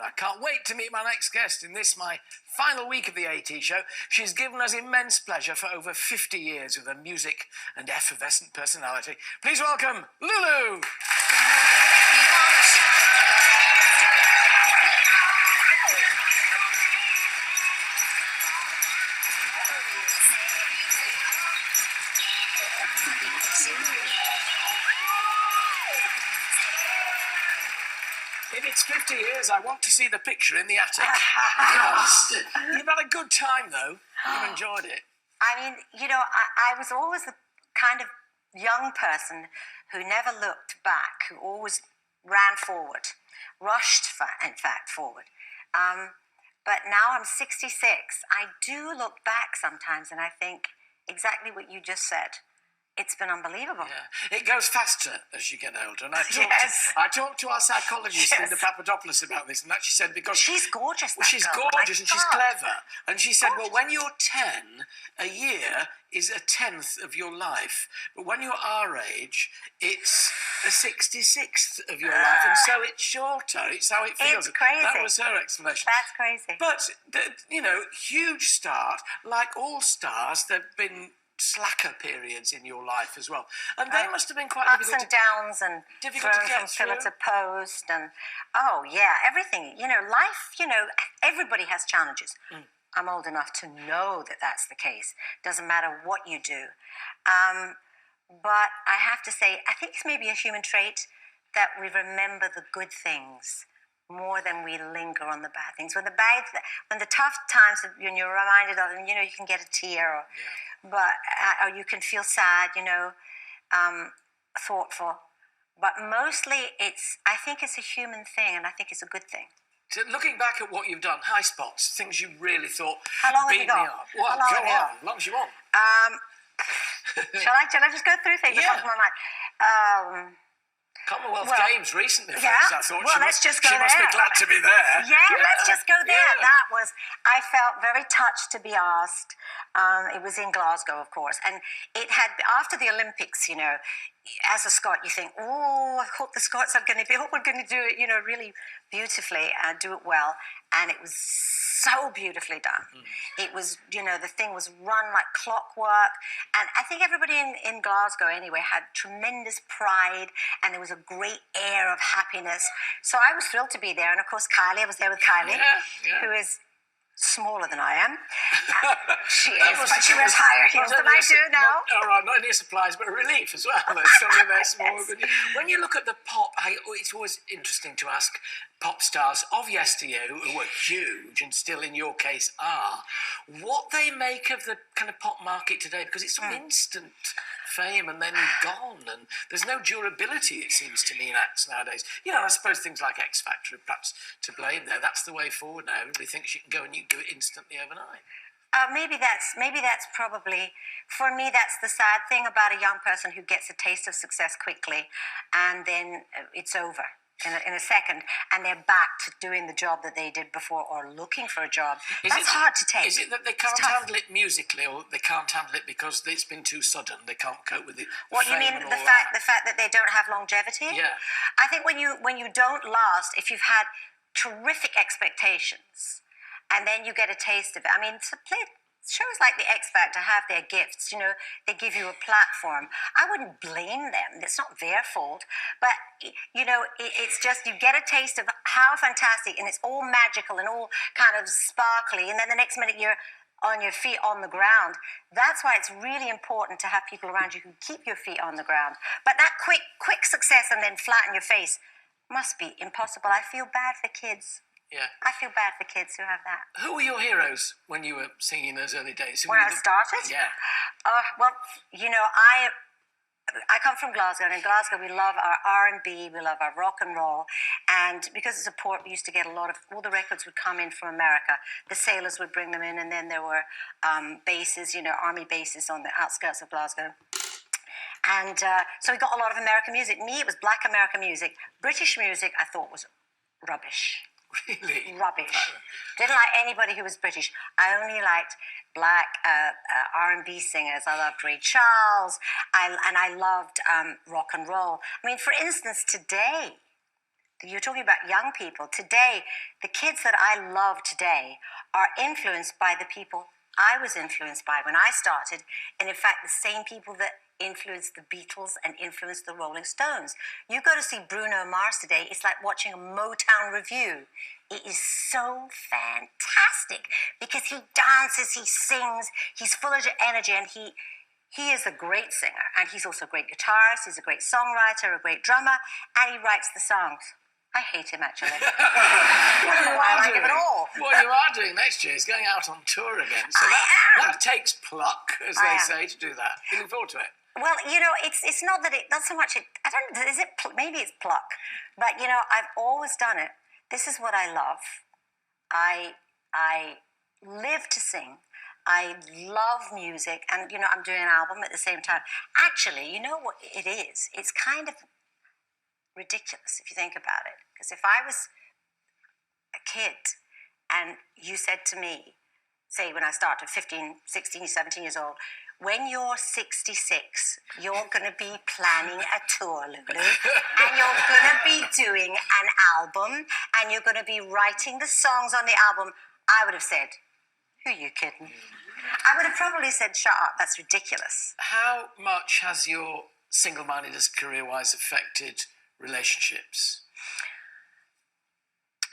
I can't wait to meet my next guest in this, my final week of the AT show. She's given us immense pleasure for over 50 years with her music and effervescent personality. Please welcome Lulu. If it's 50 years, I want to see the picture in the attic. Yes. You've had a good time, though. You've enjoyed it. I mean, I was always the kind of young person who never looked back, who always ran forward, rushed, in fact, forward. But now I'm 66. I do look back sometimes and I think exactly what you just said. It's been unbelievable. Yeah. It goes faster as you get older. And I talked to our psychologist, Yes. Linda Papadopoulos, about this, and that she said because... She's gorgeous, that she's girl. gorgeous and she's clever. And she said, Gorgeous. well, when you're 10, a year is a 10th of your life. But when you're our age, it's a 66th of your life. And so it's shorter. It's how it feels. It's crazy. That was her explanation. That's crazy. But, huge start. Like all stars, there have been slacker periods in your life as well, and they must have been quite ups difficult and downs and difficult to thrown get from through. pillar to post and everything. Life. Everybody has challenges. I'm old enough to know that that's the case. Doesn't matter what you do, but I have to say, I think it's maybe a human trait that we remember the good things more than we linger on the bad things. When the tough times, when you're reminded of them, you can get a tear, or you can feel sad, thoughtful. But mostly, I think it's a human thing, and I think it's a good thing. So looking back at what you've done, high spots, things you really thought How long have beat you me got? up. Well, How long go have you on, got? as long as you want. Shall I just go through things that come to my mind? Commonwealth Games recently, yeah. I thought Let's just go she must be there. glad to be there. Yeah, let's just go there. Yeah. I felt very touched to be asked. It was in Glasgow, of course. And it had, after the Olympics, as a Scot, you think, I hope the Scots are going to we're going to do it, really beautifully and do it well. And it was so beautifully done. It was, the thing was run like clockwork. And I think everybody in Glasgow, anyway, had tremendous pride, and there was a great air of happiness. So I was thrilled to be there. And, of course, I was there with Kylie, who is smaller than I am. She is, but she wears higher heels than I do now. Not only a surprise, but a relief as well. There's something there smaller than you. When you look at the pop, it's always interesting to ask pop stars of yesteryear, who were huge and still in your case are, what they make of the kind of pop market today, because it's sort of instant fame and then gone, and there's no durability, it seems to me, in acts nowadays. I suppose things like X Factor are perhaps to blame there. That's the way forward now. Everybody thinks you can go and you can do it instantly overnight. Maybe that's probably, for me, that's the sad thing about a young person who gets a taste of success quickly, and then it's over in a second, and they're back to doing the job that they did before, or looking for a job. That's hard to take. Is it that they can't handle it musically, or they can't handle it because it's been too sudden? They can't cope with it. What you mean, the fact that they don't have longevity? Yeah. I think when you don't last, if you've had terrific expectations, and then you get a taste of it. I mean, shows like the X Factor have their gifts. They give you a platform. I wouldn't blame them. It's not their fault. But, it's just you get a taste of how fantastic, and it's all magical and all kind of sparkly, and then the next minute you're on your feet on the ground. That's why it's really important to have people around you who keep your feet on the ground. But that quick success and then flat in your face must be impossible. I feel bad for kids. Yeah. I feel bad for kids who have that. Who were your heroes when you were singing in those early days? When I started? Yeah. I come from Glasgow, and in Glasgow we love our R&B, we love our rock and roll, and because it's a port, we used to get all the records would come in from America. The sailors would bring them in, and then there were bases, army bases on the outskirts of Glasgow. And so we got a lot of American music. Me, it was black American music. British music, I thought was rubbish. Really? Rubbish. Didn't like anybody who was British. I only liked black R&B singers. I loved Ray Charles, and I loved rock and roll. I mean, for instance, today, You're talking about young people. Today, the kids that I love today are influenced by the people I was influenced by when I started. And in fact, the same people that influenced the Beatles and influenced the Rolling Stones. You go to see Bruno Mars today, it's like watching a Motown review. It is so fantastic because he dances, he sings, he's full of energy, and he is a great singer, and he's also a great guitarist, he's a great songwriter, a great drummer, and he writes the songs. I hate him, actually. I like him at all. What you are doing next year is going out on tour again. So that takes pluck, as they say, to do that. Looking forward to it. Well, it's not that not so much. I don't know. Is it? Maybe it's pluck. But I've always done it. This is what I love. I live to sing. I love music, and I'm doing an album at the same time. Actually, you know what it is? It's kind of ridiculous if you think about it. Because if I was a kid and you said to me, say when I started 15, 16, 17 years old, when you're 66, you're going to be planning a tour, Lulu, and you're going to be doing an album, and you're going to be writing the songs on the album, I would have said, who are you kidding? I would have probably said, shut up, that's ridiculous. How much has your single-mindedness career-wise affected relationships?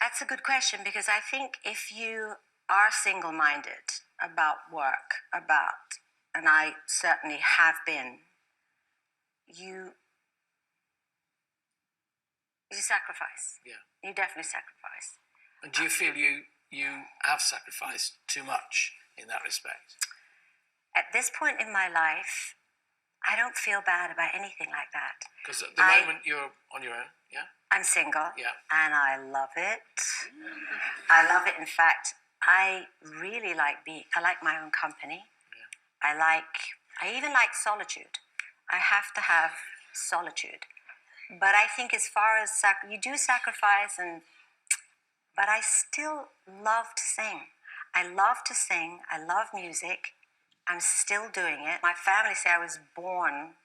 That's a good question, because I think if you are single-minded about work, and I certainly have been, you sacrifice. Yeah. You definitely sacrifice. And do you feel you have sacrificed too much in that respect? At this point in my life, I don't feel bad about anything like that. Because at the moment you're on your own, yeah? I'm single, yeah, and I love it. I love it. In fact, I really like I like my own company. Yeah. I even like solitude. I have to have solitude. But I think as far as you do sacrifice, but I still love to sing. I love to sing. I love music. I'm still doing it. My family say I was born.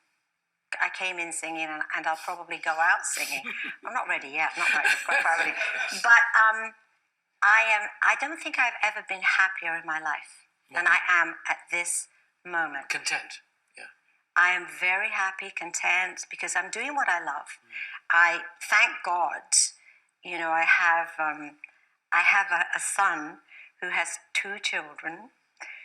I came in singing, and I'll probably go out singing. I'm not ready yet. Not quite ready. But I don't think I've ever been happier in my life than I am at this moment. Content. Yeah. I am very happy, content, because I'm doing what I love. I thank God. I have a son who has 2 children.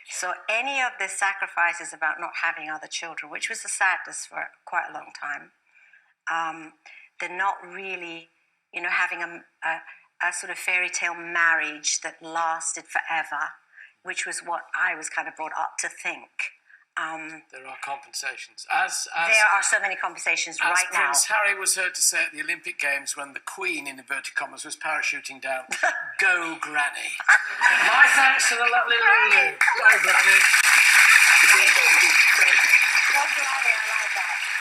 So any of the sacrifices about not having other children, which was a sadness for quite a long time, they're not really, having a sort of fairy tale marriage that lasted forever, which was what I was kind of brought up to think. There are compensations. There are so many compensations right now. Prince Harry was heard to say at the Olympic Games when the Queen, in inverted commas, was parachuting down, "Go, Granny." My thanks to the lovely Lulu. Go, Granny. Go, Granny, I like that.